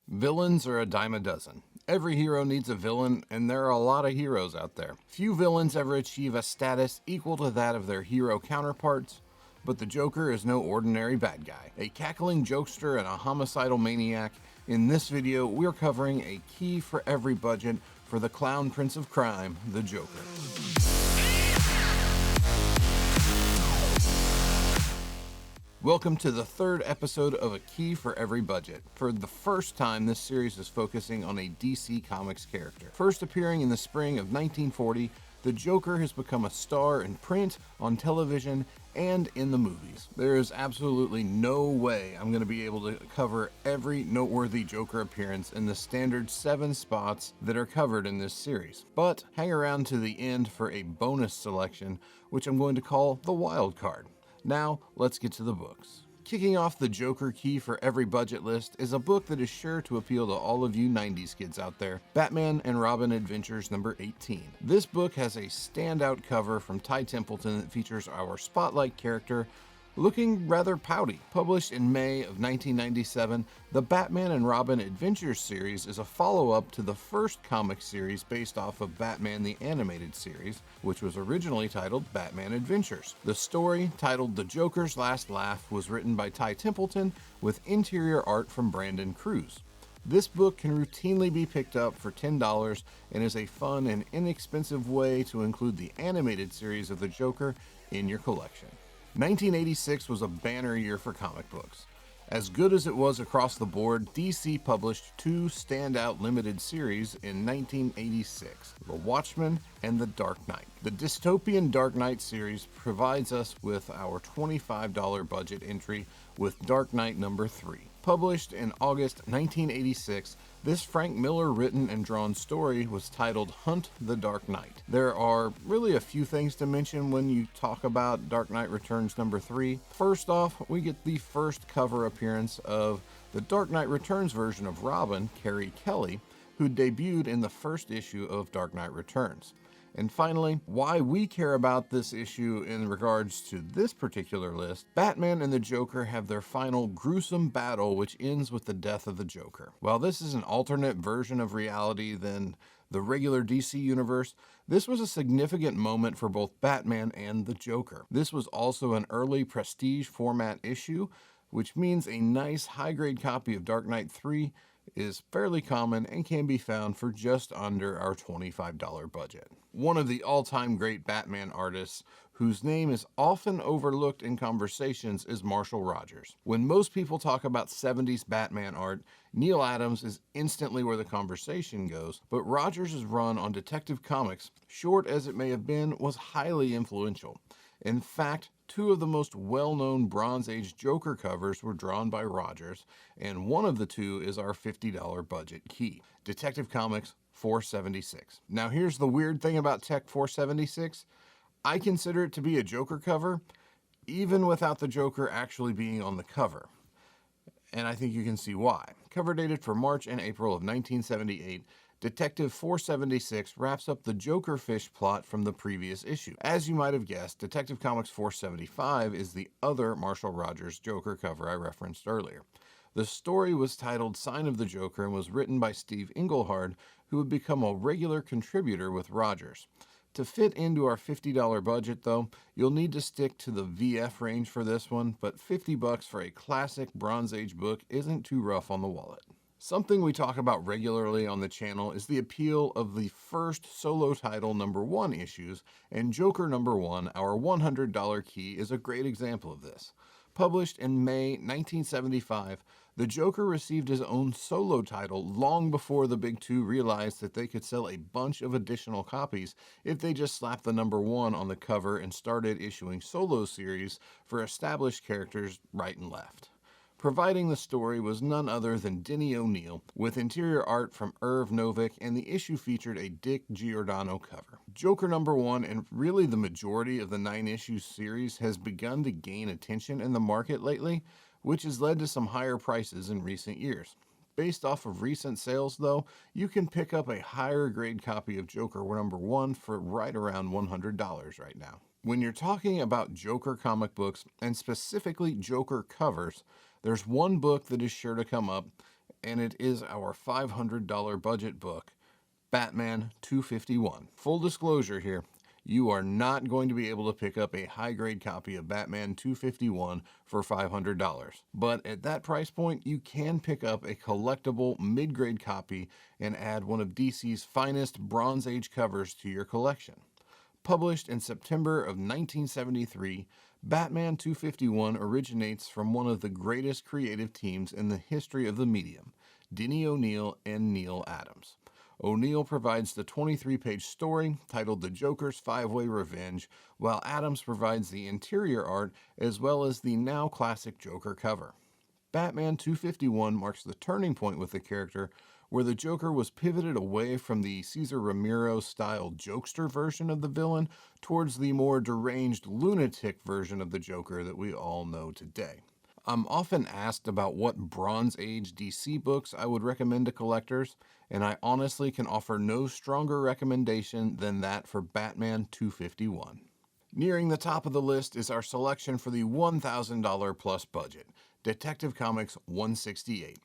Villains are a dime a dozen. Every hero needs a villain, and there are a lot of heroes out there. Few villains ever achieve a status equal to that of their hero counterparts, but the Joker is no ordinary bad guy. A cackling jokester and a homicidal maniac, in this video we're covering a key for every budget for the clown prince of crime, the Joker. Welcome to the third episode of A Key for Every Budget. For the first time, this series is focusing on a DC Comics character. First appearing in the spring of 1940, the Joker has become a star in print, on television, and in the movies. There is absolutely no way I'm going to be able to cover every noteworthy Joker appearance in the standard 7 spots that are covered in this series. But hang around to the end for a bonus selection, which I'm going to call the wild card. Now, let's get to the books. Kicking off the Joker Key for Every Budget list is a book that is sure to appeal to all of you 90s kids out there, Batman and Robin Adventures number 18. This book has a standout cover from Ty Templeton that features our spotlight character looking rather pouty. Published in May of 1997, the Batman and Robin Adventures series is a follow-up to the first comic series based off of Batman the Animated Series, which was originally titled Batman Adventures. The story, titled The Joker's Last Laugh, was written by Ty Templeton with interior art from Brandon Cruz. This book can routinely be picked up for $10 and is a fun and inexpensive way to include the animated series of the Joker in your collection. 1986 was a banner year for comic books. As good as it was across the board, DC published two standout limited series in 1986, The Watchmen and The Dark Knight. The dystopian Dark Knight series provides us with our $25 budget entry with Dark Knight number 3. Published in August 1986, this Frank Miller written and drawn story was titled Hunt the Dark Knight. There are really a few things to mention when you talk about Dark Knight Returns number 3. First off, we get the first cover appearance of the Dark Knight Returns version of Robin, Carrie Kelly, who debuted in the first issue of Dark Knight Returns. And finally, why we care about this issue in regards to this particular list, Batman and the Joker have their final gruesome battle, which ends with the death of the Joker. While this is an alternate version of reality than the regular DC universe, this was a significant moment for both Batman and the Joker. This was also an early prestige format issue, which means a nice high-grade copy of Dark Knight 3 is fairly common and can be found for just under our $25 budget. One of the all-time great Batman artists whose name is often overlooked in conversations is Marshall Rogers. When most people talk about 70s Batman art, Neil Adams is instantly where the conversation goes, but Rogers' run on Detective Comics, short as it may have been, was highly influential. In fact, two of the most well-known Bronze Age Joker covers were drawn by Rogers, and one of the two is our $50 budget key, Detective Comics 476. Now here's the weird thing about Tech 476. I consider it to be a Joker cover, even without the Joker actually being on the cover. And I think you can see why. Cover dated for March and April of 1978, Detective 476 wraps up the Joker fish plot from the previous issue. As you might have guessed, Detective Comics 475 is the other Marshall Rogers Joker cover I referenced earlier. The story was titled Sign of the Joker and was written by Steve Englehart, who would become a regular contributor with Rogers. To fit into our $50 budget though, you'll need to stick to the VF range for this one, but $50 for a classic Bronze Age book isn't too rough on the wallet. Something we talk about regularly on the channel is the appeal of the first solo title number 1 issues, and Joker number 1, our $100 key, is a great example of this. Published in May 1975, the Joker received his own solo title long before the big two realized that they could sell a bunch of additional copies if they just slapped the number 1 on the cover and started issuing solo series for established characters right and left. Providing the story was none other than Denny O'Neil, with interior art from Irv Novick, and the issue featured a Dick Giordano cover. Joker number 1, and really the majority of the 9-issue series, has begun to gain attention in the market lately, which has led to some higher prices in recent years. Based off of recent sales though, you can pick up a higher grade copy of Joker number 1 for right around $100 right now. When you're talking about Joker comic books, and specifically Joker covers, there's one book that is sure to come up, and it is our $500 budget book, Batman 251. Full disclosure here, you are not going to be able to pick up a high-grade copy of Batman 251 for $500. But at that price point, you can pick up a collectible mid-grade copy and add one of DC's finest Bronze Age covers to your collection. Published in September of 1973, Batman 251 originates from one of the greatest creative teams in the history of the medium, Denny O'Neil and Neil Adams. O'Neil provides the 23-page story titled The Joker's Five-Way Revenge, while Adams provides the interior art as well as the now classic Joker cover. Batman 251 marks the turning point with the character, where the Joker was pivoted away from the Cesar Romero-style jokester version of the villain towards the more deranged lunatic version of the Joker that we all know today. I'm often asked about what Bronze Age DC books I would recommend to collectors, and I honestly can offer no stronger recommendation than that for Batman 251. Nearing the top of the list is our selection for the $1,000 plus budget, Detective Comics 168.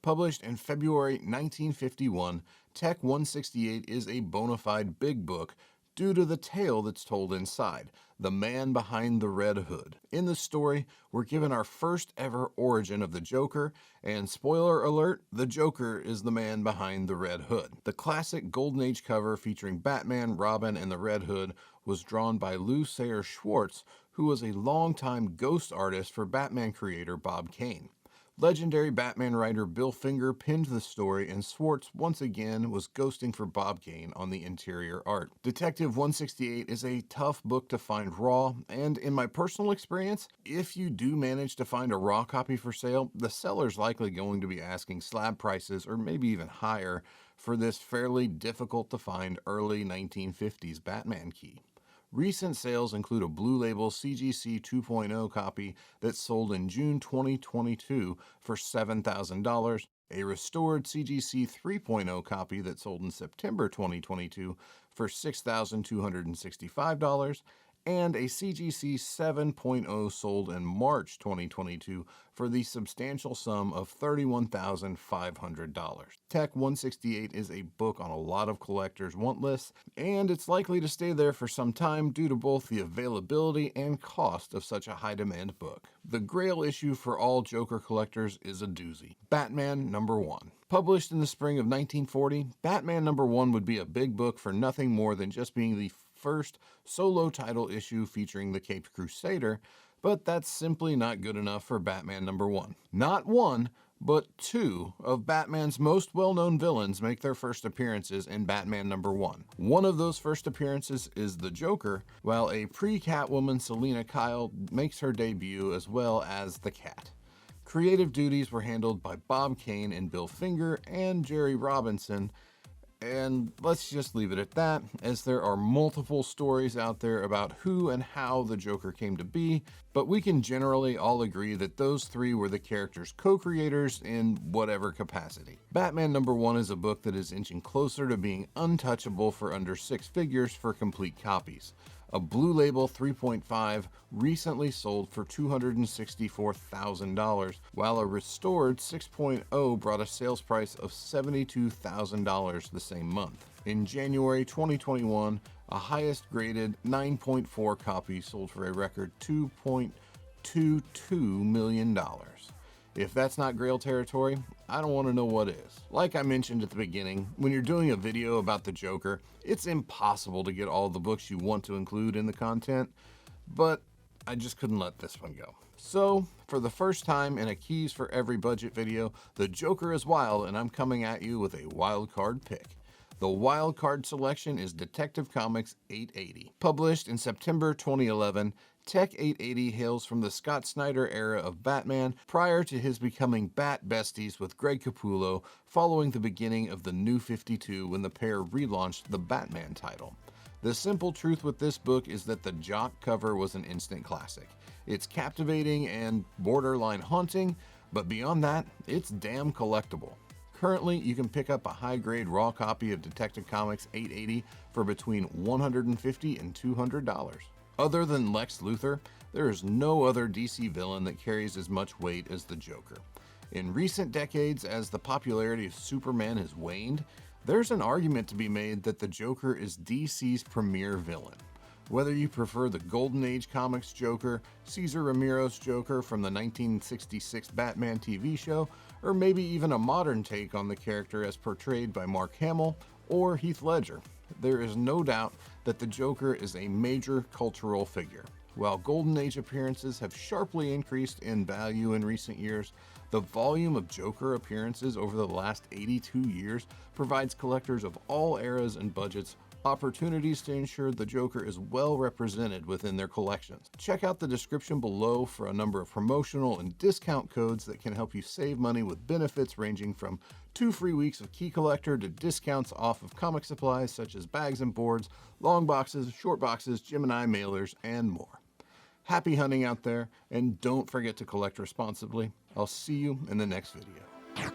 Published in February 1951, Tech 168 is a bona fide big book due to the tale that's told inside, the man behind the red hood. In the story, we're given our first ever origin of the Joker, and spoiler alert, the Joker is the man behind the red hood. The classic Golden Age cover featuring Batman, Robin, and the Red Hood was drawn by Lou Sayer Schwartz, who was a longtime ghost artist for Batman creator Bob Kane. Legendary Batman writer Bill Finger penned the story, and Schwartz once again was ghosting for Bob Kane on the interior art. Detective 168 is a tough book to find raw, and in my personal experience, if you do manage to find a raw copy for sale, the seller's likely going to be asking slab prices or maybe even higher for this fairly difficult to find early 1950s Batman key. Recent sales include a Blue Label CGC 2.0 copy that sold in June 2022 for $7,000, a restored CGC 3.0 copy that sold in September 2022 for $6,265, and a CGC 7.0 sold in March 2022 for the substantial sum of $31,500. Tech 168 is a book on a lot of collectors' want lists, and it's likely to stay there for some time due to both the availability and cost of such a high-demand book. The Grail issue for all Joker collectors is a doozy. Batman #1. Published in the spring of 1940, Batman #1 would be a big book for nothing more than just being the first solo title issue featuring the Caped Crusader, but that's simply not good enough for Batman #1. Not one, but two of Batman's most well-known villains make their first appearances in Batman #1. One of those first appearances is the Joker, while a pre-Catwoman Selina Kyle makes her debut as well as the Cat. Creative duties were handled by Bob Kane and Bill Finger and Jerry Robinson, and let's just leave it at that, as there are multiple stories out there about who and how the Joker came to be, but we can generally all agree that those three were the character's co-creators in whatever capacity. Batman #1 is a book that is inching closer to being untouchable for under six figures for complete copies. A Blue Label 3.5 recently sold for $264,000, while a restored 6.0 brought a sales price of $72,000 the same month. In January 2021, a highest graded 9.4 copy sold for a record $2.22 million. If that's not Grail territory, I don't want to know what is. Like I mentioned at the beginning, when you're doing a video about the Joker, it's impossible to get all the books you want to include in the content, but I just couldn't let this one go. So, for the first time in a Keys for Every Budget video, the Joker is wild, and I'm coming at you with a wild card pick. The wild card selection is Detective Comics 880. Published in September 2011, Tech 880 hails from the Scott Snyder era of Batman prior to his becoming Bat Besties with Greg Capullo following the beginning of the New 52 when the pair relaunched the Batman title. The simple truth with this book is that the Jock cover was an instant classic. It's captivating and borderline haunting, but beyond that, it's damn collectible. Currently, you can pick up a high-grade raw copy of Detective Comics 880 for between $150 and $200. Other than Lex Luthor, there is no other DC villain that carries as much weight as the Joker. In recent decades, as the popularity of Superman has waned, there's an argument to be made that the Joker is DC's premier villain. Whether you prefer the Golden Age Comics Joker, Cesar Ramirez Joker from the 1966 Batman TV show, or maybe even a modern take on the character as portrayed by Mark Hamill or Heath Ledger, there is no doubt that the Joker is a major cultural figure. While Golden Age appearances have sharply increased in value in recent years, the volume of Joker appearances over the last 82 years provides collectors of all eras and budgets opportunities to ensure the Joker is well represented within their collections. Check out the description below for a number of promotional and discount codes that can help you save money with benefits ranging from 2 free weeks of Key Collector to discounts off of comic supplies such as bags and boards, long boxes, short boxes, Gemini mailers, and more. Happy hunting out there, and don't forget to collect responsibly. I'll see you in the next video.